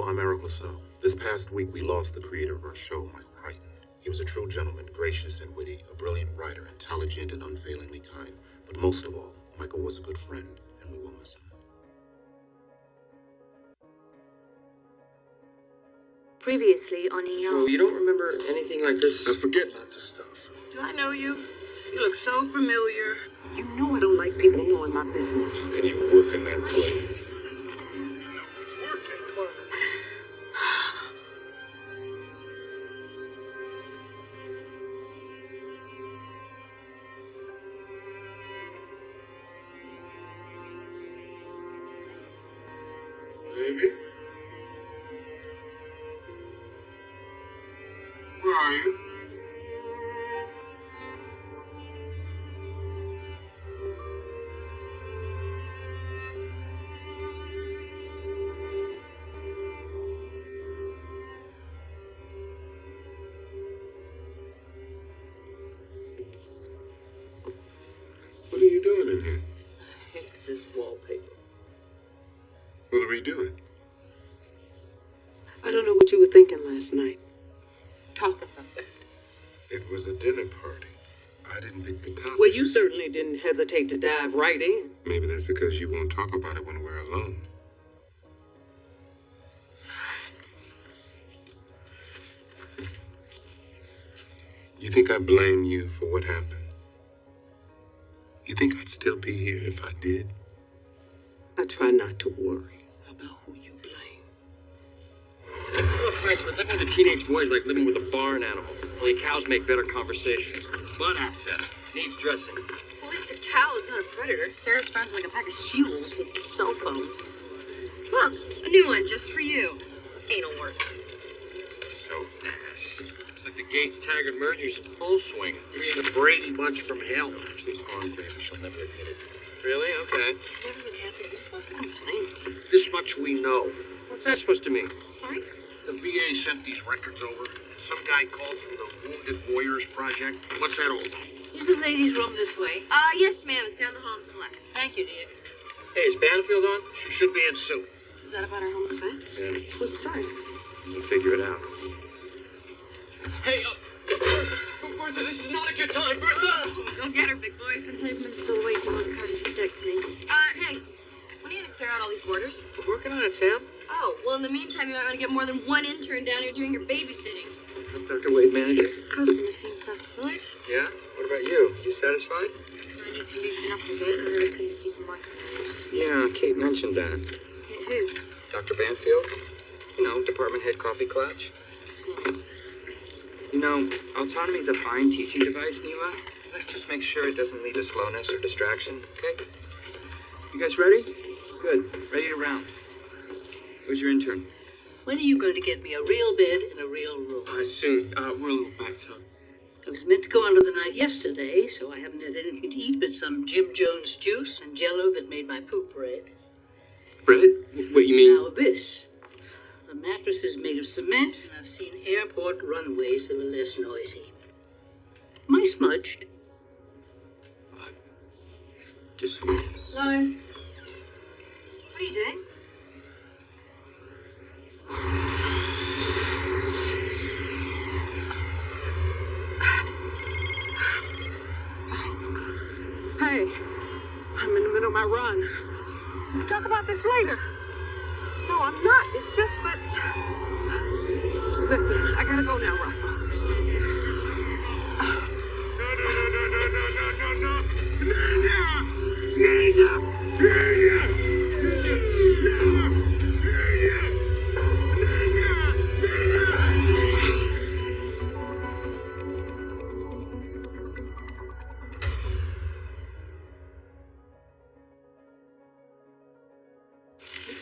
I'm Eric LaSalle. This past week, we lost the creator of our show, Michael Crichton. He was a true gentleman, gracious and witty, a brilliant writer, intelligent and unfailingly kind. But most of all, Michael was a good friend, and we will miss him. Previously on ER. So you don't remember anything like this? I forget lots of stuff. Do I know you? You look so familiar. You know I don't like people knowing my business. And you work in that place. Baby? Where are you? What are you doing in here? I hate this wallpaper. What are we doing? I don't know what you were thinking last night. Talk about that. It was a dinner party. I didn't pick the topic. Well, you certainly didn't hesitate to dive right in. Maybe that's because you won't talk about it when we're alone. You think I blame you for what happened? You think I'd still be here if I did? I try not to worry about who you blame. Well, thanks, but living with a teenage boy is like living with a barn animal. Only cows make better conversation. Butt abscess. Needs dressing. At least a cow is not a predator. Sarah's friends like a pack of she-wolves with cell phones. Look, a new one just for you. Anal warts. So ass. It's like the Gates Taggart merger's in full swing. You mean the Brady bunch from hell? She's on, baby. She'll never admit it. Really? Okay. He's never been happier. He's supposed to complain. This much we know. What's that supposed to mean? Sorry? The VA sent these records over. Some guy called from the Wounded Warriors Project. What's that all about? Use the ladies' room this way. Yes, ma'am. It's down the hall to the left. Thank you, dear. Hey, is Banfield on? She should be in suit. Is that about our homeless vet? Yeah. What's the story? We'll figure it out. Hey, Bertha, this is not a good time, Bertha! Go get her, big boy. The pavement still waiting on Curtis's deck to me. Hey, when are you gonna clear out all these borders? We're working on it, Sam. Oh, well, in the meantime, you might want to get more than one intern down here doing your babysitting. How's Dr. Wade manage it? Customers seem satisfied. Yeah? What about you? You satisfied? I need to loosen up a bit. I have a tendency to micromanage. Yeah, Kate mentioned that. Who? Dr. Banfield? You know, department head coffee clutch. You know, autonomy is a fine teaching device, Neela. Let's just make sure it doesn't lead to slowness or distraction, okay? You guys ready? Good. Ready to round. Where's your intern? When are you going to get me a real bed in a real room? Soon. We're a little backed up. I was meant to go under the night yesterday, so I haven't had anything to eat but some Jim Jones juice and Jell-O that made my poop red. Bread? What you mean? Now this. The mattress is made of cement, and I've seen airport runways that were less noisy. Am I smudged? Just... Hello. What are you doing? Hey, I'm in the middle of my run. We'll talk about this later. No, I'm not. It's just that... Listen, I gotta go now, Rafa.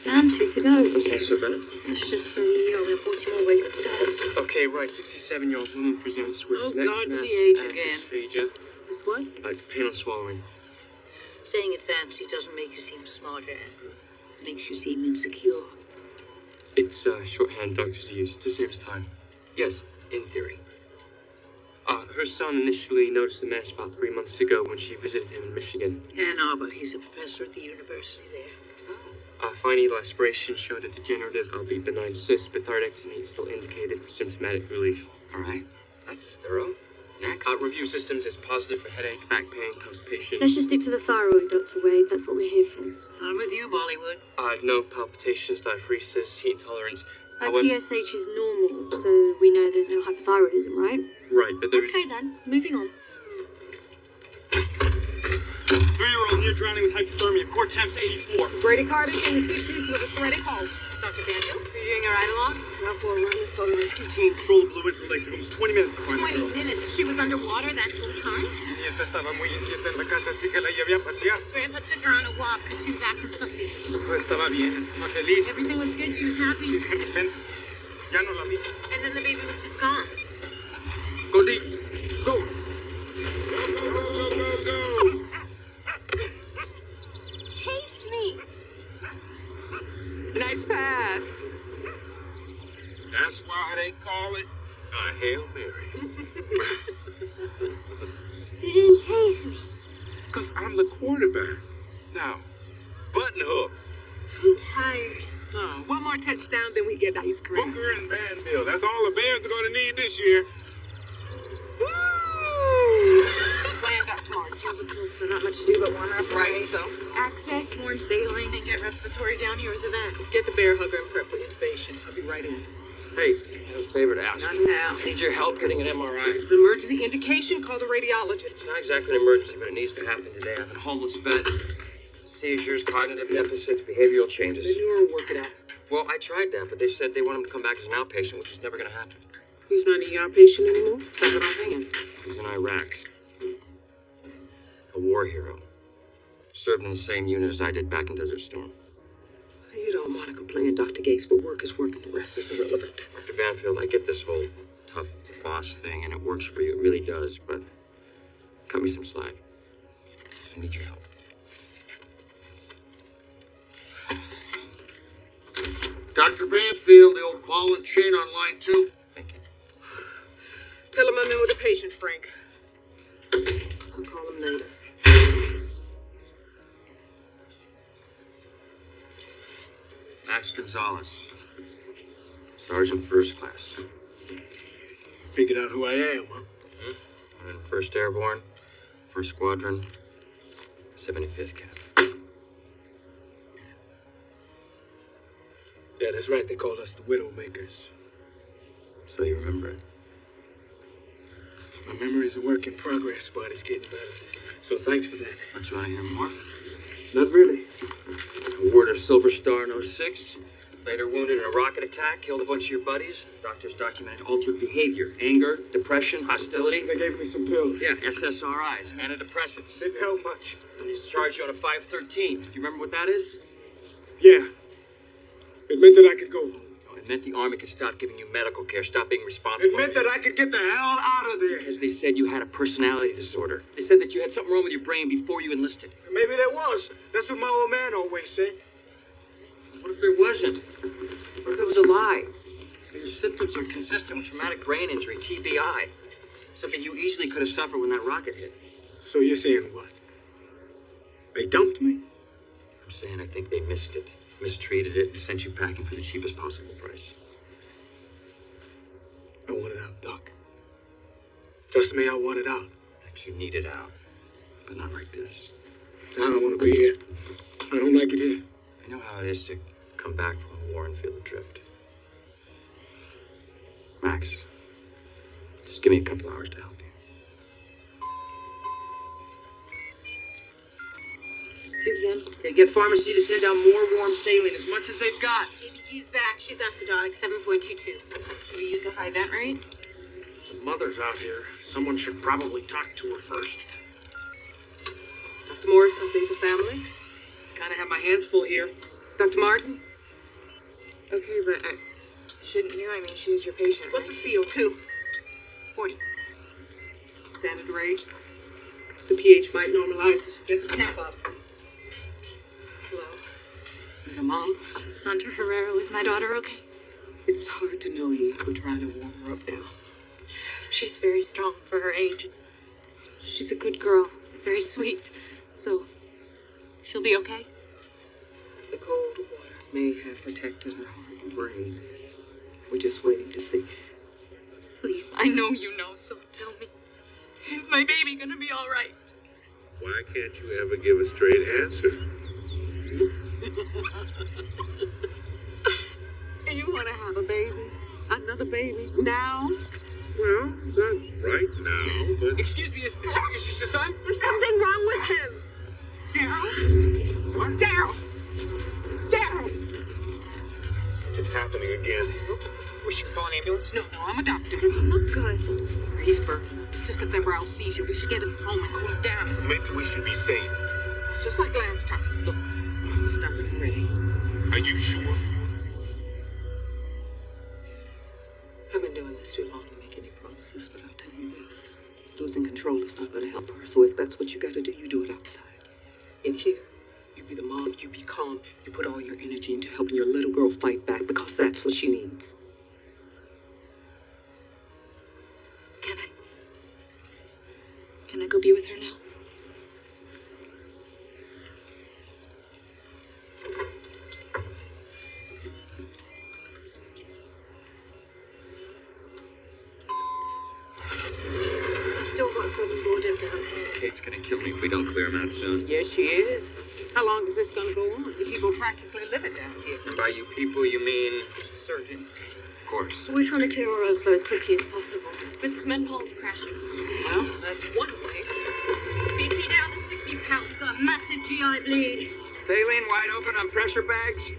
Down, 2 to go. That's not so bad. That's just we have 40 more waiting upstairs. Okay, right. 67-year-old woman presents with Oh, neck God, mass the age and again. dysphagia. This what? Pain on swallowing. Saying it fancy doesn't make you seem smarter, Andrew. It makes you seem insecure. It's shorthand doctors use to save us time. Yes, in theory. Her son initially noticed the mass about 3 months ago when she visited him in Michigan. Ann Arbor. He's a professor at the university there. Fine needle aspiration showed a degenerative, albeit benign cyst. Bithardectomy is still indicated for symptomatic relief. All right. That's thorough. Next. Review systems is positive for headache, back pain, constipation. Let's just stick to the thyroid, Dr. Wade. That's what we're here for. I'm with you, Bollywood. No palpitations, diaphoresis, heat intolerance. Her TSH is normal, so we know there's no hypothyroidism, right? Right, but there... Okay then, moving on. 3-year-old near drowning with hypothermia, core temps 84. Bradycardia in the C2 with a threaded pulse. Dr. Banjo? Are you doing a ride along? It's out for a run. I saw the rescue team. Control the blue into Lake. It was 20 minutes to find the 20 girl. minutes. She was underwater that whole time? Mi nieta estaba muy inquieta en la casa, así que la llevé a pasear. Grandpa took her on a walk because she was acting fussy. Todo estaba bien, estaba feliz. Everything was good. She was happy. De repente, ya no la vi. And then the baby was just gone. Go deep. Go. Chase me. Nice pass. That's why they call it a Hail Mary. You didn't chase me. Because I'm the quarterback. Now, button hook. I'm tired. Oh, one more touchdown, then we get ice cream. Booker and Vanville. That's all the Bears are going to need this year. Land up, Mars. She was a cool, so not much to do but warm up, Right, so? Access, worn saline, and get respiratory down here with that. Let's get the bear hugger and prep for intubation. I'll be right in. Hey, I have a favor to ask. Not now. I need your help getting an MRI. It's an emergency indication. Call the radiologist. It's not exactly an emergency, but it needs to happen today. I have a homeless vet. Seizures, cognitive deficits, behavioral changes. They knew her work it out. Well, I tried that, but they said they want him to come back as an outpatient, which is never going to happen. He's not an ER patient anymore. Second offhand. He's in Iraq. A war hero. Served in the same unit as I did back in Desert Storm. You don't want to go playing Dr. Gates, but work is work and the rest is irrelevant. Dr. Banfield, I get this whole tough boss thing, and it works for you. It really does, but cut me some slack. I need your help. Dr. Banfield, the old ball and chain on line 2. Thank you. Tell him I'm in with a patient, Frank. I'll call him later. Max Gonzalez. Sergeant First Class. Figured out who I am, huh? I'm in 1st Airborne, 1st Squadron, 75th Cap. Yeah, that's right. They called us the Widowmakers. So you remember it. My memory's a work in progress, but it's getting better. So thanks for that. Don't you want to hear more? Not really. Awarded Silver Star in '06. Later wounded in a rocket attack, killed a bunch of your buddies. Doctors documented altered behavior, anger, depression, hostility. They gave me some pills. Yeah, SSRIs, antidepressants. Didn't help much. And he's charged you on a 513. Do you remember what that is? Yeah. It meant that I could go home. Oh, it meant the Army could stop giving you medical care, stop being responsible. It meant that I could get the hell out of there. Because they said you had a personality disorder. They said that you had something wrong with your brain before you enlisted. Maybe there was. That's what my old man always said. What if there wasn't? What if it was a lie? Your symptoms are consistent with traumatic brain injury, TBI. Something you easily could have suffered when that rocket hit. So you're saying what? They dumped me? I'm saying I think they missed it, mistreated it, and sent you packing for the cheapest possible price. I want it out, Doc. Trust me, I want it out. That you need it out, but not like this. I don't want to be here. I don't like it here. I know how it is to come back from a war and feel adrift. Max, just give me a couple hours to help you. Tubes in. They get pharmacy to send out more warm saline, as much as they've got. ABG's back. She's acidotic, 7.22. Should we use a high vent rate? The mother's out here. Someone should probably talk to her first. Dr. Morris, update the family. Kind of have my hands full here. Dr. Martin? Okay, but shouldn't you? I mean, she is your patient. What's the CO2? 40. Standard rate. The pH might normalize, so get the temp up. Hello? Your mom? Sandra Herrero, is my daughter okay? It's hard to know yet. We're trying to warm her up now. She's very strong for her age. She's a good girl, very sweet. So, she'll be okay? The cold water may have protected her heart and brain. We're just waiting to see. Please, I know you know, so tell me. Is my baby gonna be all right? Why can't you ever give a straight answer? You want to have a baby? Another baby? Now? Well, not right now, but... Excuse me, is this your son? There's something wrong with him. Daryl? What? Daryl! Daryl! It's happening again. We should call an ambulance? No, I'm a doctor. Doesn't look good. He's burning. It's just a febrile seizure. We should get him home and cool him down. Maybe we should be safe. It's just like last time. Look, stop it and ready. Are you sure? I've been doing this too long to make any promises, but I'll tell you this. Losing control is not going to help her, so if that's what you got to do, you do it outside. In here, you be the mom, you be calm, you put all your energy into helping your little girl fight back, because that's what she needs. Can I go be with her now? I've still got 7 borders down here. Kate's gonna kill me if we don't clear them out soon. Yes, she is. How long is this going to go on? The people practically live it down here. And by you people, you mean... Surgeons. Of course. We're trying to clear our overflow as quickly as possible. Mrs. Menpol's crashing. Well, that's one way. BP down to 60 pounds. Got a massive GI bleed. Saline wide open on pressure bags.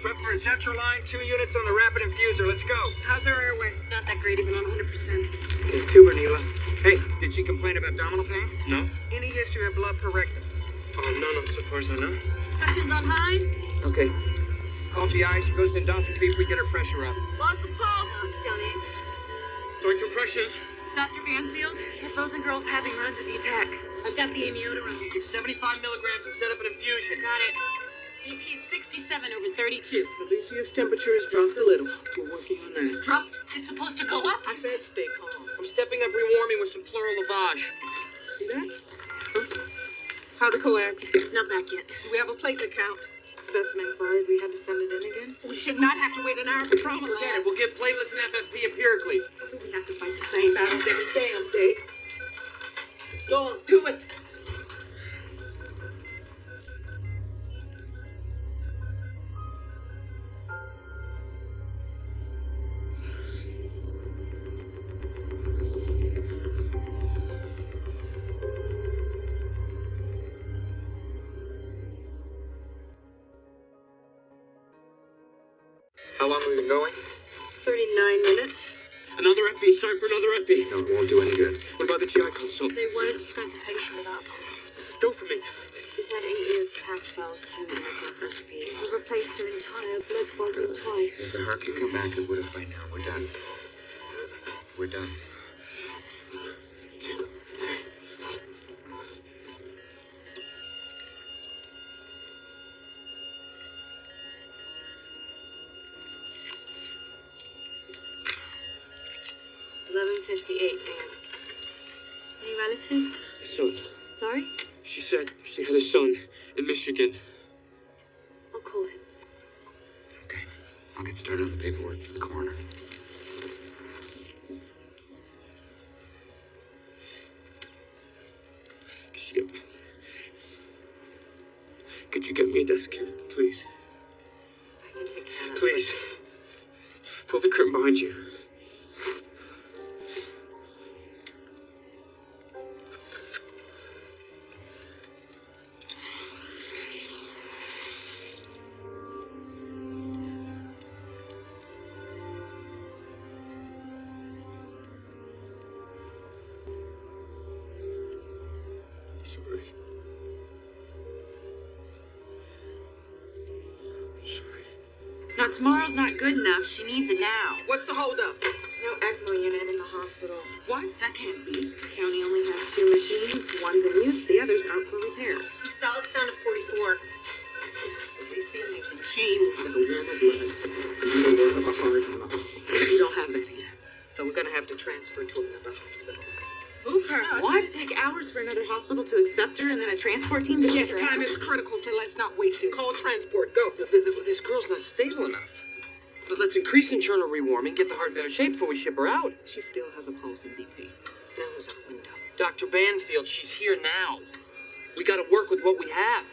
Prep for a central line, 2 units on the rapid infuser. Let's go. How's her airway? Not that great, even on 100%. Tuber, Neela. Hey, did she complain of abdominal pain? No. Any history of blood per rectum? No, so far as I know. Pressure's on high. Okay. Call GI. She goes to endoscopy if we get her pressure up. Lost the pulse. Done it. Doing compressions. Dr. Banfield, your frozen girl's having runs at the attack. I've got the amiodarone. 75 milligrams and set up an infusion. Got it. BP 67 over 32. Alicia's temperature has dropped a little. We're working on that. Dropped? It's supposed to go up. I said stay calm. I'm stepping up rewarming with some pleural lavage. See that? Huh? How the coax? Not back yet. Do we have a platelet count? Specimen queried. We had to send it in again. We should not have to wait an hour for trauma Forget it. labs. We'll get platelets and FFP empirically. We have to fight the same battles every damn day. Go on, do it. How long have we been going? 39 minutes. Another epi. Sorry for another epi. No, it won't do any good. What about the GI consult? They wanted to scope the patient without pulse. Dopamine. She's had 8 years of half cells, 2 minutes of therapy. We replaced her entire blood volume twice. If the heart could come back, it would have by now. We're done. We're done. Any relatives? Son. Sorry? She said she had a son in Michigan. I'll call him. Okay. I'll get started on the paperwork for the coroner. Could you get me a desk here, please? I can take care of that. Please. Pull the curtain behind you. Sorry. Now, tomorrow's not good enough. She needs it now. What's the holdup? There's no ECMO unit in the hospital. What? That can't be. The county only has 2 machines. One's in use, the other's out for repairs. Systolics down to 44. If they see me with a machine, with a warm of blood, and the word of a heart and lungs. We don't have that here. So we're gonna have to transfer to another hospital. Move her. No, What? It's gonna take hours for another hospital to accept her and then a transport team to Yes, pick her time up. is critical, so let's not waste it. Call transport. Go. This girl's not stable enough. But let's increase internal rewarming, get the heart in better shape before we ship her out. She still has a pulse and BP. Now is our window. Dr. Banfield, she's here now. We gotta work with what we have.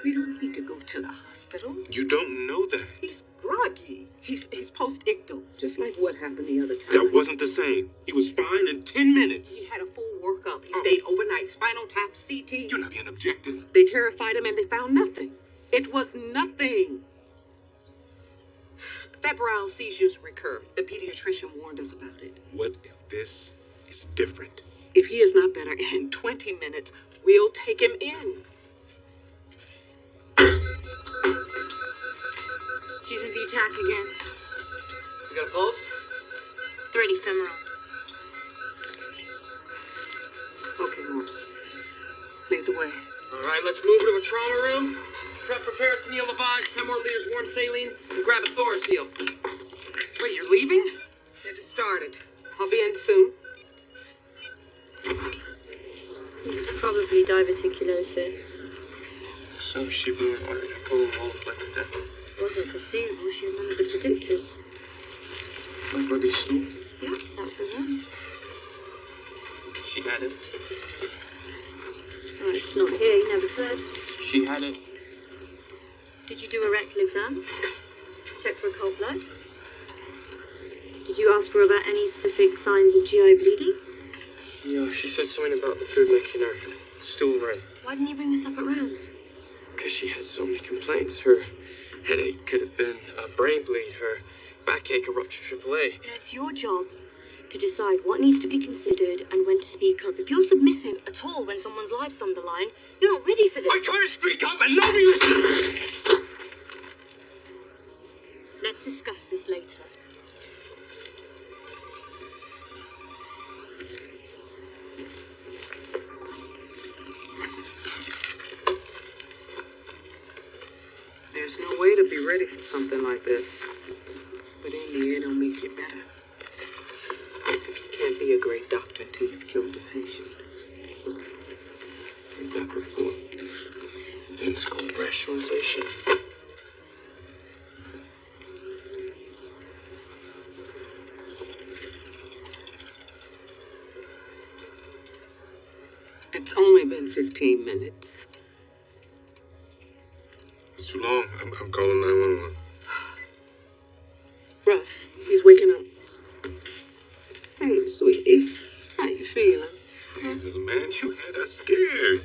We don't need to go to the hospital. You don't know that. He's groggy. He's post-ictal, just like what happened the other time. That wasn't the same. He was fine in 10 minutes. He had a full workup. He stayed overnight. Spinal tap, CT. You're not being objective. They terrified him and they found nothing. It was nothing. Febrile seizures recur. The pediatrician warned us about it. What if this is different? If he is not better in 20 minutes, we'll take him in. She's in VTAC again. You got a pulse? Thread ephemeral. Okay, Morris. Lead the way. All right, let's move her to a trauma room. Prepare it to kneel lavage, 10 more liters warm saline, and grab a Thoraceal. Wait, you're leaving? Get it started. I'll be in soon. Probably diverticulosis. So she blew an artery to pull and all bled to death. Wasn't foreseeable. She had none of the predictors. My bloody stool. Yeah, that was one. She had it. Oh, it's not here. You never said. She had it. Did you do a rectal exam? Check for cold blood? Did you ask her about any specific signs of GI bleeding? Yeah, she said something about the food making her stool red. Why didn't you bring this up at rounds? Because she had so many complaints. Her headache could have been a brain bleed. Her backache, a ruptured AAA. You know, it's your job to decide what needs to be considered and when to speak up. If you're submissive at all when someone's life's on the line, you're not ready for this. I try to speak up and nobody listens! Let's discuss this later. There's no way to be ready for something like this. But in the end, it'll make it better. You can't be a great doctor until you've killed the patient. And back and forth. Things called rationalization. It's only been 15 minutes. It's too long. I'm calling 911. Russ, he's waking up. Hey, sweetie. How you feeling? Hey, little man, you had us scared.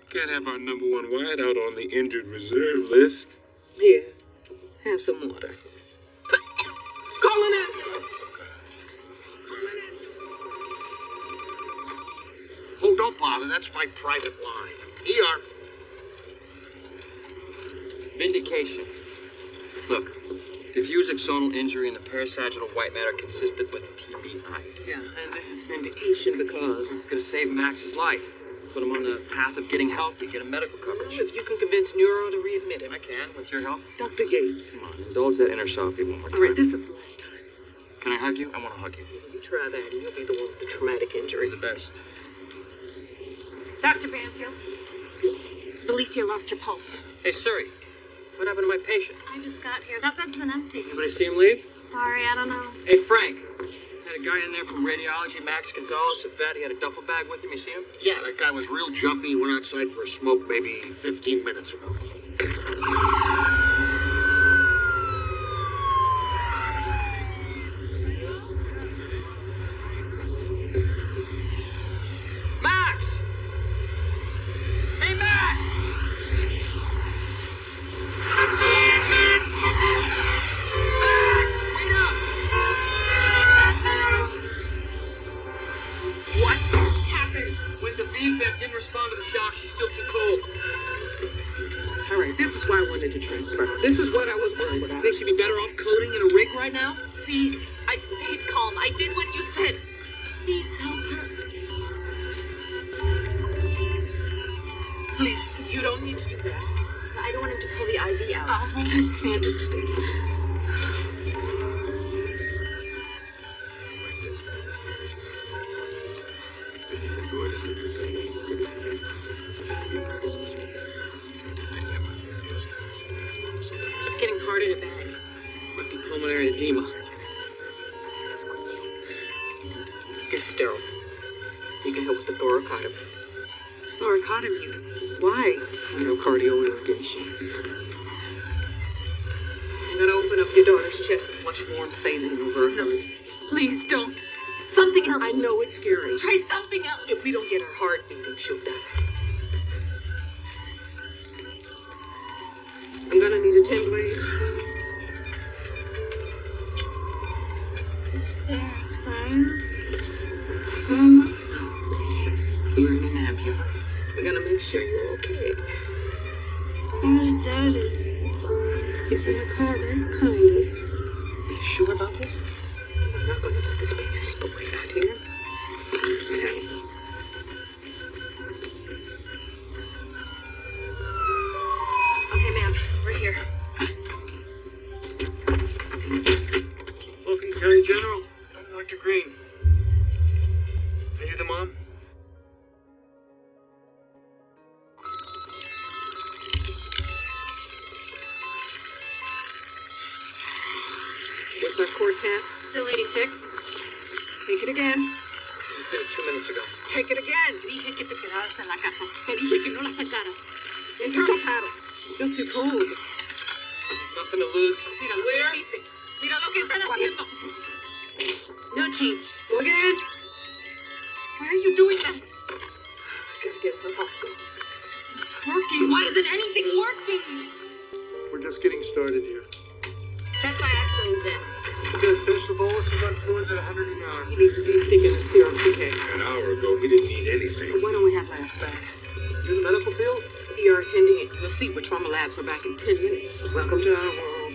Can't have our #1 wideout on the injured reserve list. Here, have some water. Call an ambulance. Oh, don't bother. That's my private line. ER. Vindication. Look, diffuse axonal injury in the parasagittal white matter consistent with TBI. Yeah, and this is vindication because It's gonna save Max's life. Put him on the path of getting healthy, get him medical coverage. if you can convince Neuro to readmit him. I can, with your help. Dr. Gates. Come on, indulge that inner selfie one more time. All right, this is the last time. Can I hug you? I want to hug you. You try that and you'll be the one with the traumatic injury. You're the best. Dr. Banfield, Alicia lost her pulse. Hey, Suri. What happened to my patient? I just got here. That bed's been empty. Anybody see him leave? Sorry, I don't know. Hey, Frank. Had a guy in there from radiology, Max Gonzalez, a vet. He had a duffel bag with him. You see him? Yeah, that guy was real jumpy. Went outside for a smoke maybe 15 minutes ago. Max! Hey, Max! Max! Wait up! What happened? When the VFib didn't respond to the shock, she's still too cold. All right, this is why I wanted to transfer. This is what I was worried about. Think she'd be better off coding in a rig right now? Please, I stayed calm. I did what you said. Please help her. Please, you don't need to do that. I don't want him to pull the IV out. I'll hold his hand and stay. It's getting harder to bag. Might be pulmonary edema. Get sterile. You can help with the thoracotomy. Thoracotomy? Why? Myocardial irrigation. I'm gonna open up your daughter's chest and flush warm saline over her. No, please don't. Something else. I know it's scary. Try something else. If we don't get her heart beating, she'll die. I'm gonna need a 10 blade. Is there fire? You're in an ambulance. We're gonna make sure you're okay. Where's Daddy? He's in the car right behind us. Are you sure about this? I'm not gonna let this baby sleep away out here. Okay, ma'am, we're here. Welcome, County General. I'm Dr. Green. Are you the mom? What's our core temp? Still 86. Take it again. Just did it 2 minutes ago. Take it again. Dije que te quedaras en la casa. Te dije que no la sacaras. Internal paddles. Still too cold. Nothing to lose. Mira lo que hiciste. Mira lo que están haciendo. No change. Go again. Why are you doing that? Gotta get her heart going. It's working. Why isn't anything working? We're just getting started here. Set Dioxone's in. We're gonna finish the bolus and run fluids at 100 an hour. He needs a D-stick and a serum PK. An hour ago, he didn't need anything. Why don't we have labs back? You in the medical field? ER attending it. You'll see what trauma labs are back in 10 minutes. Welcome to our world.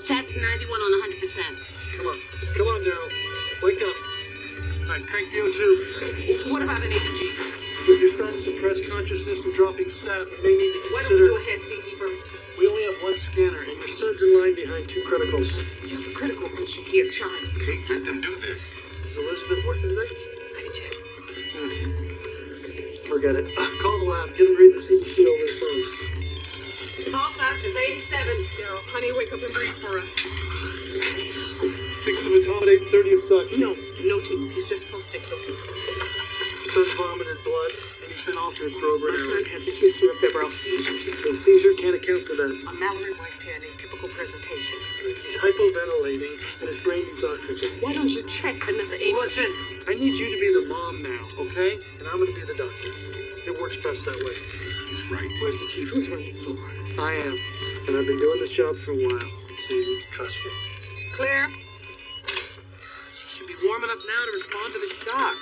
Sat's 91 on 100%. Come on, Daryl. Wake up. All right, crank the O2. What about an AEG? With your son's suppressed consciousness and dropping sat, we may need to Why don't we consider... do a head CT first? We only have one scanner, and your son's in line behind 2 criticals. You have a critical when she hear child. Kate, let them do this. Is Elizabeth working today? I can check. Forget it. Call the lab. Get him to read the CBC over his phone. Pulse ox is 87. Daryl, honey, wake up and breathe for us. 6 of accommodate, 30 of suck. No tube. He's just post-ictal. Your son's vomited blood, and he's been altered for over My an hour. son has a history of febrile seizures. A seizure can't account for that. A Mallory Weiss had a typical presentation. He's hypoventilating, and his brain needs oxygen. Why don't you check another AEG? Listen, I need you to be the mom now, okay? And I'm gonna be the doctor. It works best that way. He's right. Where's the chief? Who's running the floor? I am, and I've been doing this job for a while, so you need to trust me. Claire? She should be warm enough now to respond to the shock.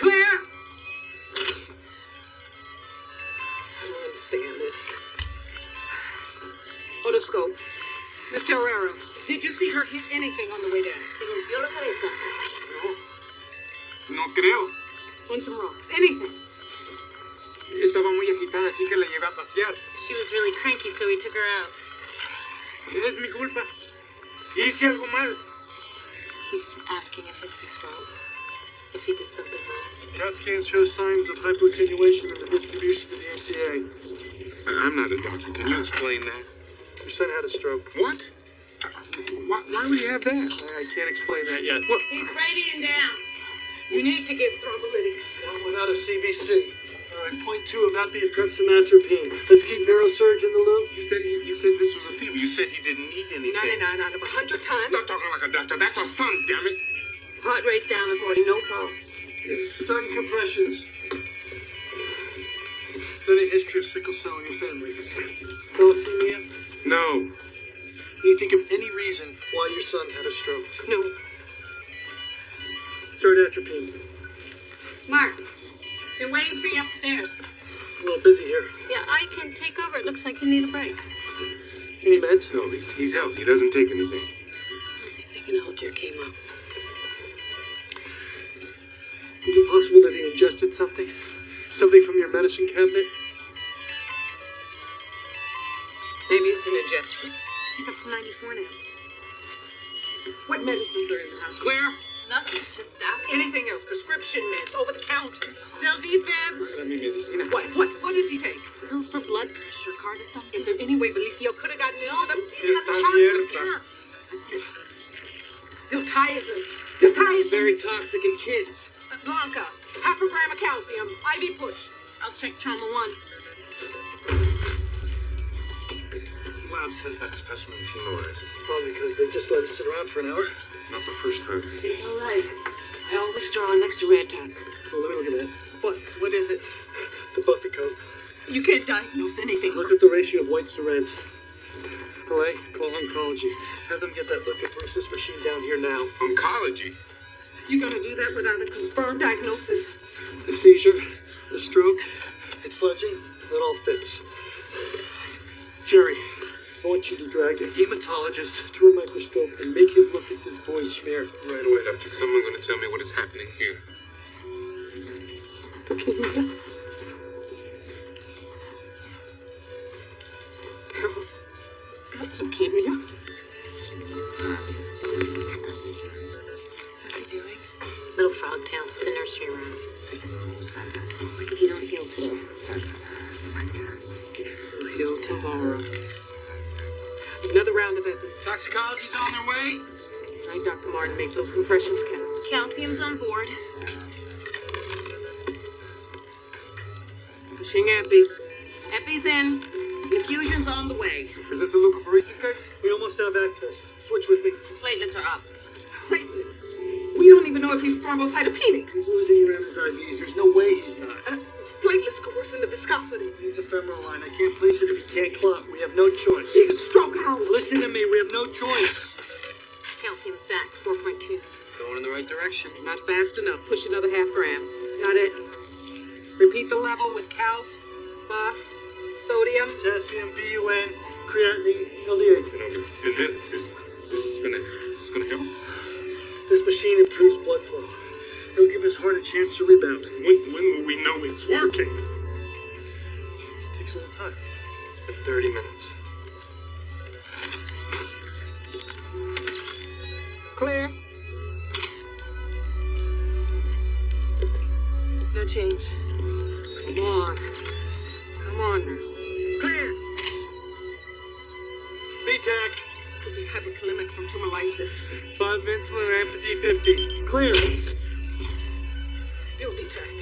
Claire! I don't understand this. Otoscope. Miss Terrero, did you see her hit anything on the way down? Se golpeó la cabeza. No creo. On some rocks. Anything. Estaba muy agitada, así que la llevé a pasear. She was really cranky, so we took her out. Es mi culpa. Hice algo mal. He's asking if it's his fault. If he did something wrong. CAT scans show signs of hypoattenuation in the distribution of the MCA. I'm not a doctor. Can you explain that? Your son had a stroke. What? Why would he have that? I can't explain that yet. What? He's radiant down. You need to give thrombolytics. Not without a CBC. All right, point 2 of that being prepsomatropine. Let's keep neurosurge in the loop. You said this was a fever. You said he didn't need anything. 99 out of 100 times. Stop talking like a doctor. That's our son, damn it. Heart rate's down to 40, no pulse. Starting compressions. Is there any history of sickle cell in your family? Thalassemia? No. Can you think of any reason why your son had a stroke? No. Start atropine. Mark, they're waiting for you upstairs. A little busy here. Yeah, I can take over. It looks like you need a break. Any meds? No, he's healthy. He doesn't take anything. Let's see if we can hold your chemo. Is it possible that he ingested something? Something from your medicine cabinet? Maybe it's an ingestion. She's up to 94 now. What medicines are in the house? Claire, Nothing. Just ask anything else. Prescription meds, over the counter. Still VFib? Let me get this. What does he take? Pills for blood pressure, cortisone. Is there any way Belicio could have gotten into them? Está abierta. Diltiazem. Very toxic in kids. Blanca, half a gram of calcium, IV push. I'll check trauma 1. Lab says that specimen's hemolyzed. Probably because they just let it sit around for an hour. Not the first time. It's all right. I always draw an extra red tag. Well, let me look at that. What is it? The Buffy coat. You can't diagnose anything. Look at the ratio of whites to reds. LA, call oncology. Have them get that leukapheresis machine down here now. Oncology? You gonna do that without a confirmed diagnosis? The seizure, the stroke, it's sludging, it all fits. Jerry, I want you to drag a hematologist to a microscope and make him look at this boy's smear. Right away, Doctor. Someone gonna tell me what is happening here. Girls got leukemia. What's he doing? Little frog tail. It's a nursery rhyme. If you don't heal today, We'll heal tomorrow. Another round of epi. Toxicology's on their way. All right, Dr. Martin, make those compressions count. Calcium's on board. Pushing epi. Epi's in. Infusion's on the way. Is this the leukapheresis case? We almost have access. Switch with me. Platelets are up. Platelets? We don't even know if he's thrombocytopenic. He's losing around his IVs. There's no way he's not. Platelets coercing the viscosity. He needs a femoral line. I can't place it if he can't clot. We have no choice. He can stroke out. Listen to me. We have no choice. Calcium's back, 4.2. Going in the right direction. Not fast enough. Push another half gram. Got it. Repeat the level with calc, phos, sodium. Potassium, BUN, creatinine, LDAs. Been over 10 minutes. This is gonna help. This machine improves blood flow. It'll give his heart a chance to rebound. When will we know it's working? It takes a little time. It's been 30 minutes. Clear. No change. Come on. Come on now. Clear. BTAC. Could be hypokalemic from tumor lysis. 5 insulin, amputee 50. Clear. Still detect.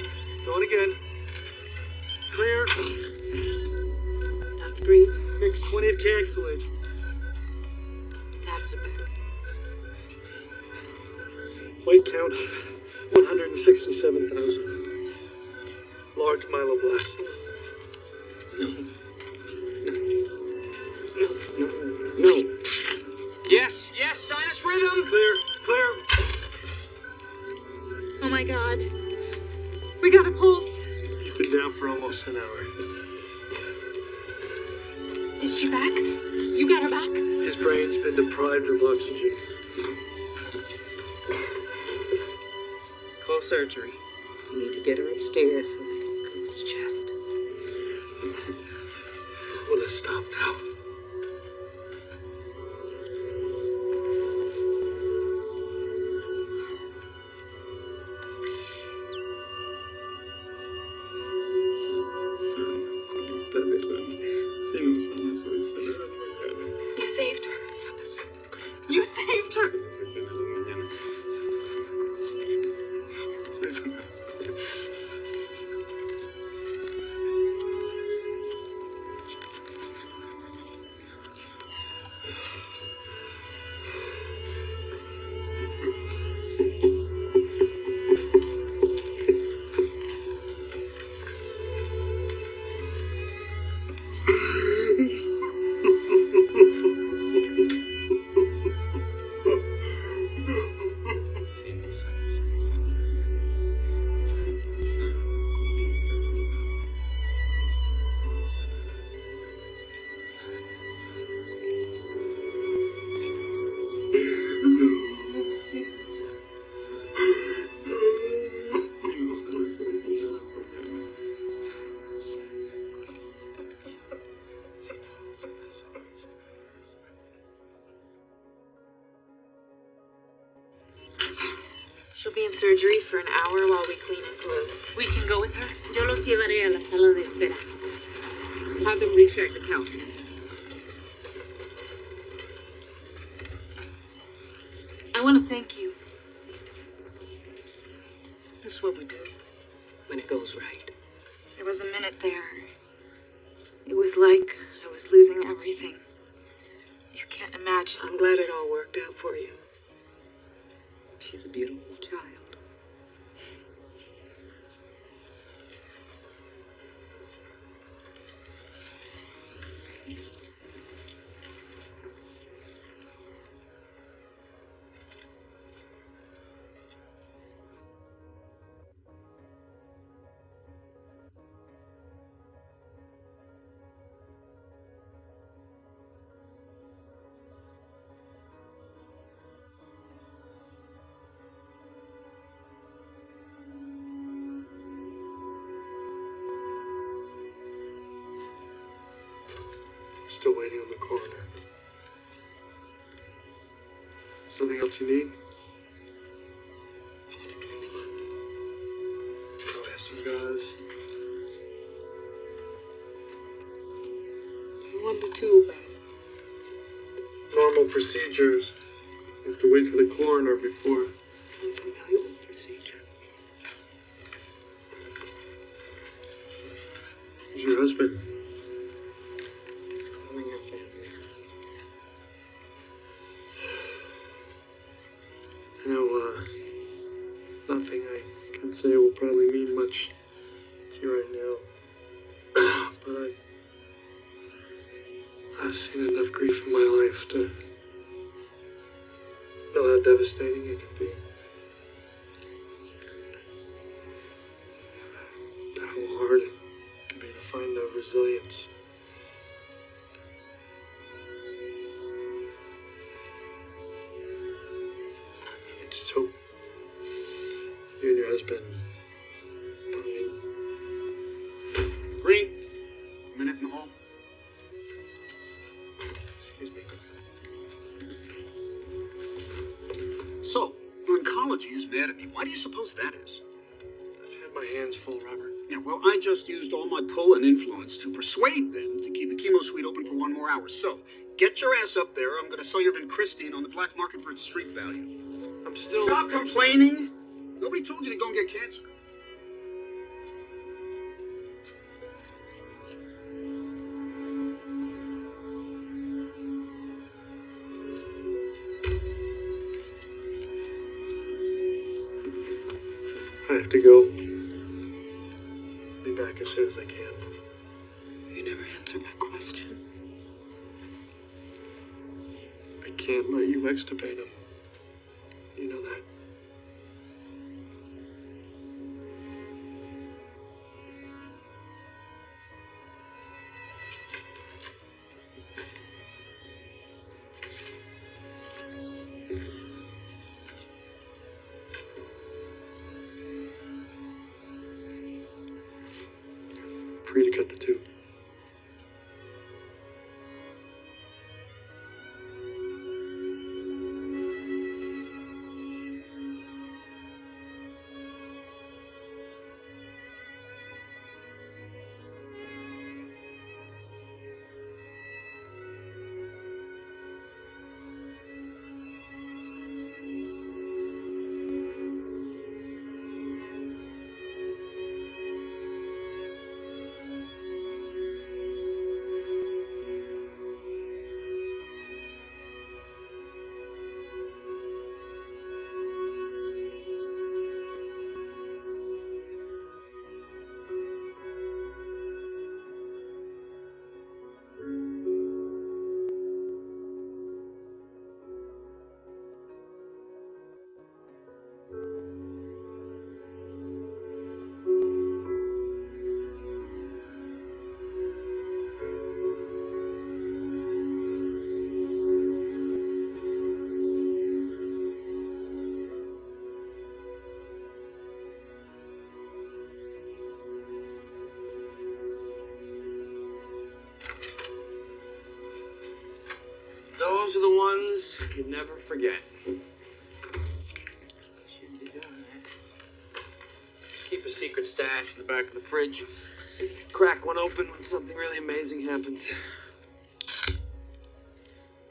Going again. Clear. Dr. Green, Mix 20 of K-Xylate. tabs are better. White count, 167,000. Large myeloblast. No. Yes, sinus rhythm. Clear. Oh my god. We got a pulse. He's been down for almost an hour. Is she back? You got her back? His brain's been deprived of oxygen. Call surgery. You need to get her upstairs with a closed chest. Will it stop now? You saved her. You saved her. She'll be in surgery for an hour while we clean and close. We can go with her? Yo los llevaré a la sala de espera. Have them recheck the calcium. I want to thank you. This is what we do when it goes right. There was a minute there. It was like I was losing everything. You can't imagine. I'm glad it all worked out for you. She's a beautiful child. Still waiting on the coroner. Something else you need? Oh, yeah, some gauze. You want the tube back? Normal procedures. You have to wait for the coroner before. I'm familiar with procedure. Who's your husband? He's calling your family. I know, nothing I can say will probably mean much to you right now. But I've seen enough grief in my life to know how devastating it can be. How hard it can be to find that resilience. I just hope you and your husband find. Green, a minute in the hall. Excuse me. So, oncology is mad at me. Why do you suppose that is? I've had my hands full, Robert. Yeah, well, I just used all my pull and influence to persuade them to keep the chemo suite open for 1 more hour. So, get your ass up there. I'm going to sell your vincristine on the black market for its street value. I'm still. Stop complaining. Nobody told you to go and get cancer. I have to go. Be back as soon as I can. You never answered my question. I can't let you extubate him. You know that. Free to cut the tube. Those are the ones you never forget. Should be done. secret stash in the back of the fridge. Crack one open when something really amazing happens.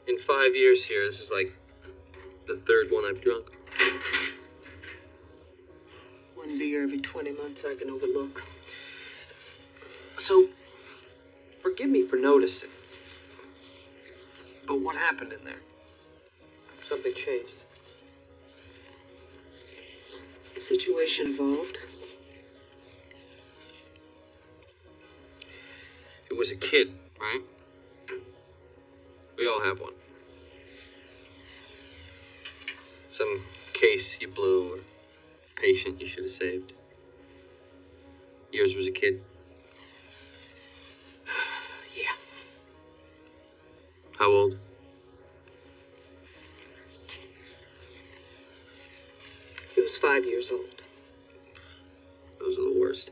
In 5 years here, this is like the third one I've drunk. One beer every 20 months I can overlook. So, forgive me for noticing, but what happened in there? Something changed. The situation evolved. It was a kid, right? We all have one. Some case you blew, or patient you should have saved. Yours was a kid. Yeah. How old? He was 5 years old. Those are the worst.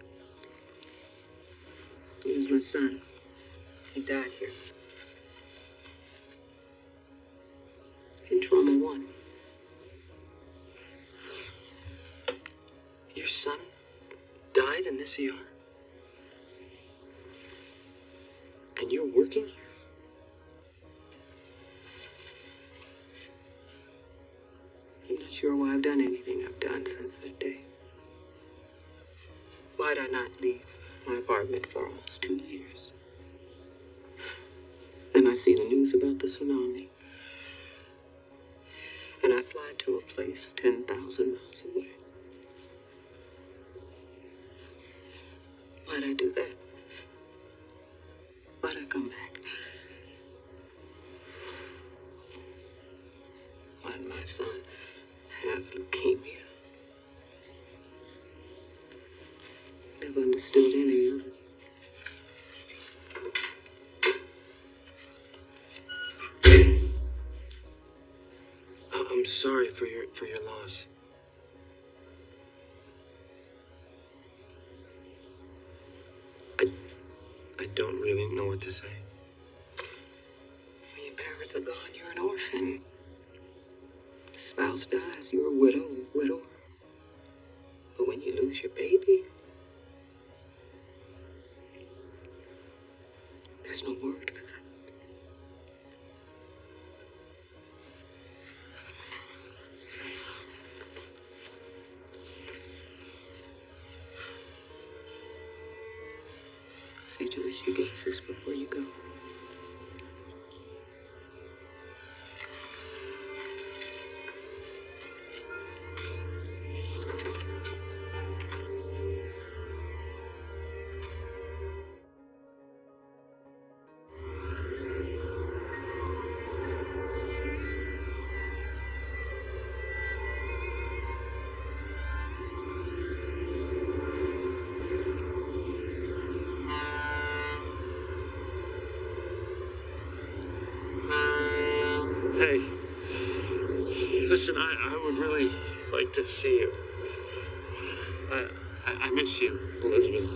He was my son. He died here. In Trauma 1. Your son died in this ER? And you're working here? I'm not sure why I've done anything I've done since that day. Why'd I not leave my apartment for almost 2 years? Then I see the news about the tsunami. And I fly to a place 10,000 miles away. Why'd I do that? Why'd I come back? Why'd my son have leukemia? Never understood any of it. I'm sorry for your loss. I don't really know what to say. When your parents are gone, you're an orphan. Spouse dies, you're a widower. But when you lose your baby, there's no word for that. See to it you get this before you go. Hey, listen, I would really like to see you. I miss you, Elizabeth.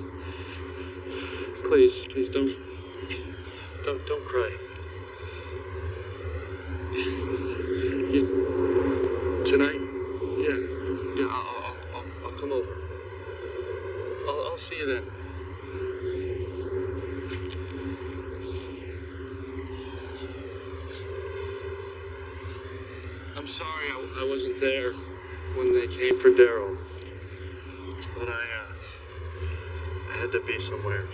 Please don't cry. Tonight? Yeah, I'll come over. I'll see you then. I'm sorry I wasn't there when they came for Daryl, but I had to be somewhere.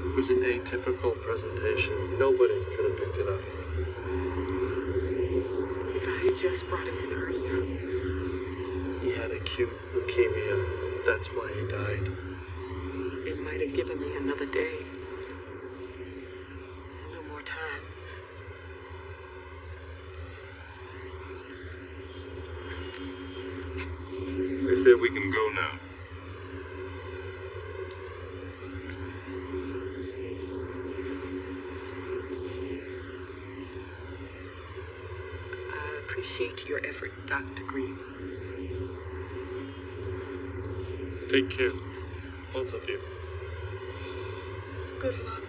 It was an atypical presentation. Nobody could have picked it up. If I had just brought him in earlier. He had acute leukemia. That's why he died. It might have given me another day. A little more time. They said we can go now. I appreciate your effort, Dr. Green. Take care, both of you. Good luck.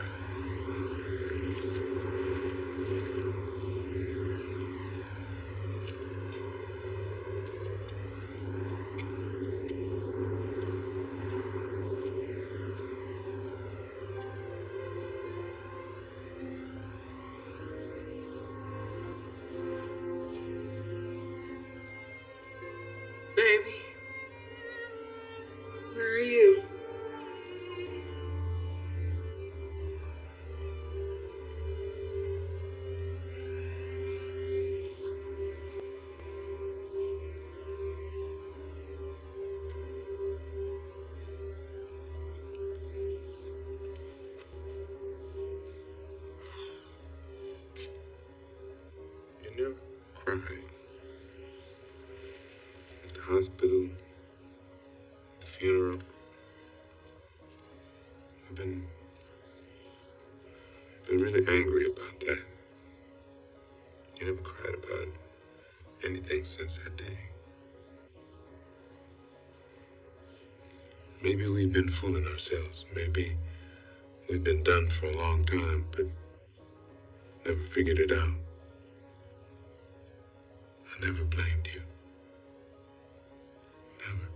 I've been really angry about that. You never cried about anything since that day. Maybe we've been fooling ourselves. Maybe we've been done for a long time, but never figured it out. I never blamed you. Never.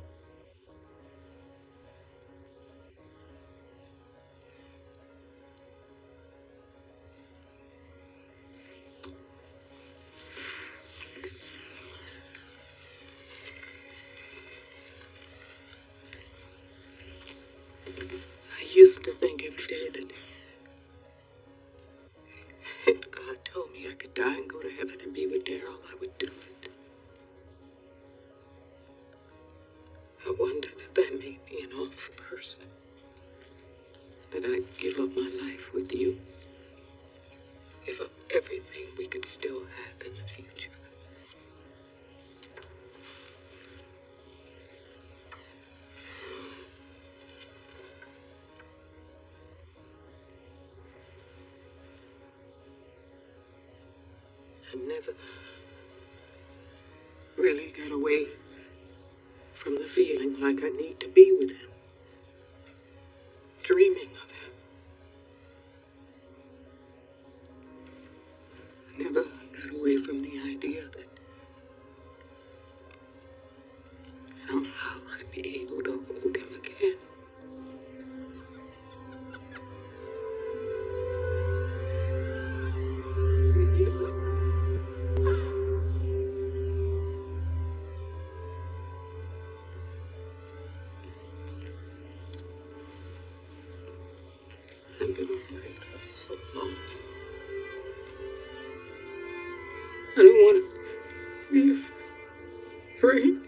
I used to think every day that if God told me I could die and go to heaven and be with Daryl, I would do it. I wondered if that made me an awful person. That I'd give up my life with you. Give up everything we could still have in the future. I never really got away from the feeling like I need to be with him. Dreaming of him. I never got away from the idea that somehow I'd be able to hold him again. I've been afraid for so long. I don't want to be afraid.